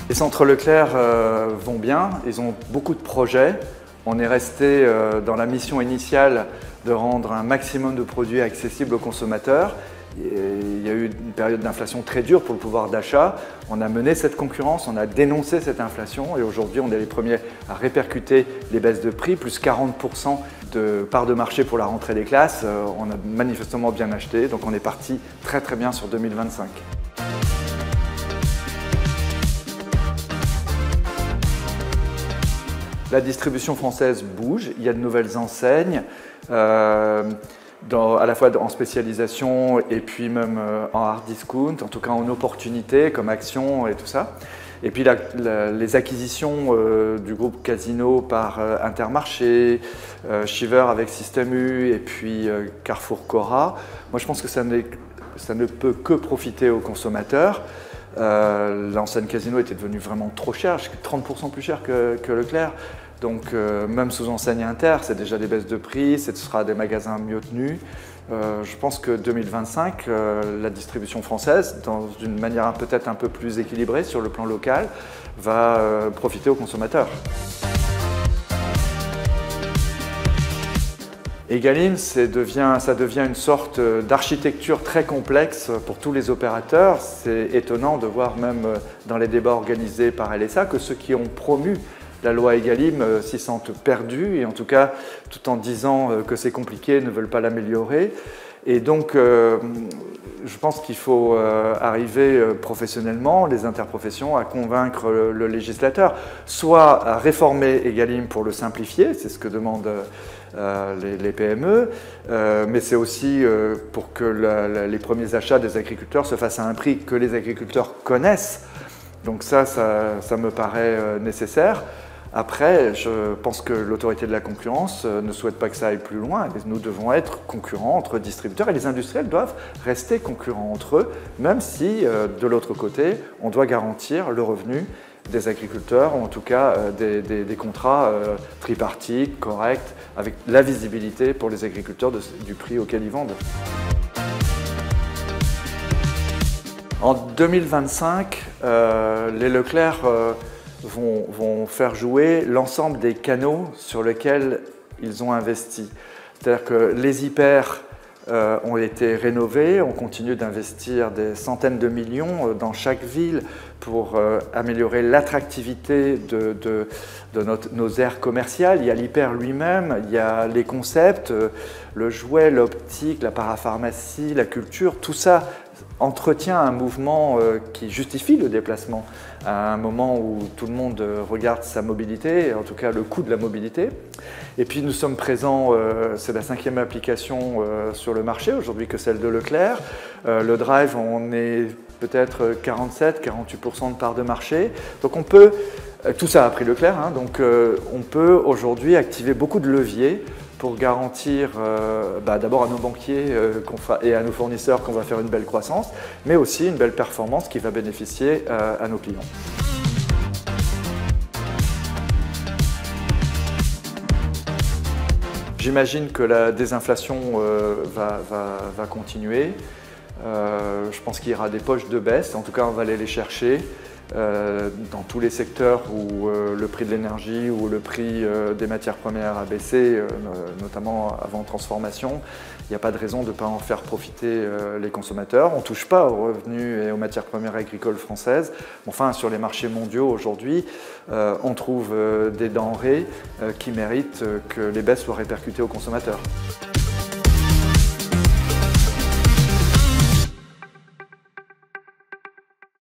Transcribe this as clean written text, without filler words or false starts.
Les centres Leclerc vont bien, ils ont beaucoup de projets. On est resté dans la mission initiale de rendre un maximum de produits accessibles aux consommateurs. Il y a eu une période d'inflation très dure pour le pouvoir d'achat. On a mené cette concurrence, on a dénoncé cette inflation et aujourd'hui on est les premiers à répercuter les baisses de prix, plus 40% de part de marché pour la rentrée des classes. On a manifestement bien acheté, donc on est parti très bien sur 2025. La distribution française bouge, il y a de nouvelles enseignes, à la fois en spécialisation et puis même en hard discount, en tout cas en opportunité comme Action et tout ça. Et puis les acquisitions du groupe Casino par Intermarché, Shiver avec Système U et puis Carrefour Cora, moi je pense que ça ne peut que profiter aux consommateurs. L'enseigne Casino était devenue vraiment trop chère, 30% plus chère que Leclerc. Donc même sous enseigne Inter, c'est déjà des baisses de prix, ce sera des magasins mieux tenus. Je pense que 2025, la distribution française, dans une manière peut-être un peu plus équilibrée sur le plan local, va profiter aux consommateurs. Egalim, ça devient une sorte d'architecture très complexe pour tous les opérateurs. C'est étonnant de voir même dans les débats organisés par LSA que ceux qui ont promu la loi Egalim s'y sentent perdus et en tout cas, tout en disant que c'est compliqué, ne veulent pas l'améliorer. Et donc, je pense qu'il faut arriver professionnellement, les interprofessions, à convaincre le législateur, soit à réformer Egalim pour le simplifier, c'est ce que demandent les PME, mais c'est aussi pour que les premiers achats des agriculteurs se fassent à un prix que les agriculteurs connaissent. Donc ça me paraît nécessaire. Après, je pense que l'autorité de la concurrence ne souhaite pas que ça aille plus loin. Nous devons être concurrents entre distributeurs et les industriels doivent rester concurrents entre eux, même si, de l'autre côté, on doit garantir le revenu des agriculteurs, ou en tout cas des contrats tripartites, corrects, avec la visibilité pour les agriculteurs du prix auquel ils vendent. En 2025, les Leclerc vont faire jouer l'ensemble des canaux sur lesquels ils ont investi. C'est-à-dire que les hyper ont été rénovés, on continue d'investir des centaines de millions dans chaque ville pour améliorer l'attractivité de nos aires commerciales. Il y a l'hyper lui-même, il y a les concepts, le jouet, l'optique, la parapharmacie, la culture, tout ça entretient un mouvement qui justifie le déplacement à un moment où tout le monde regarde sa mobilité, en tout cas le coût de la mobilité. Et puis nous sommes présents, c'est la 5e application sur le marché aujourd'hui que celle de Leclerc. Le Drive, on est peut-être 47-48% de part de marché. Donc on peut, tout ça a pris Leclerc, hein, donc on peut aujourd'hui activer beaucoup de leviers pour garantir d'abord à nos banquiers et à nos fournisseurs qu'on va faire une belle croissance, mais aussi une belle performance qui va bénéficier à nos clients. J'imagine que la désinflation va continuer. Je pense qu'il y aura des poches de baisse, en tout cas on va aller les chercher. Dans tous les secteurs où le prix de l'énergie ou le prix des matières premières a baissé, notamment avant transformation, il n'y a pas de raison de ne pas en faire profiter les consommateurs. On ne touche pas aux revenus et aux matières premières agricoles françaises. Enfin, sur les marchés mondiaux aujourd'hui, on trouve des denrées qui méritent que les baisses soient répercutées aux consommateurs.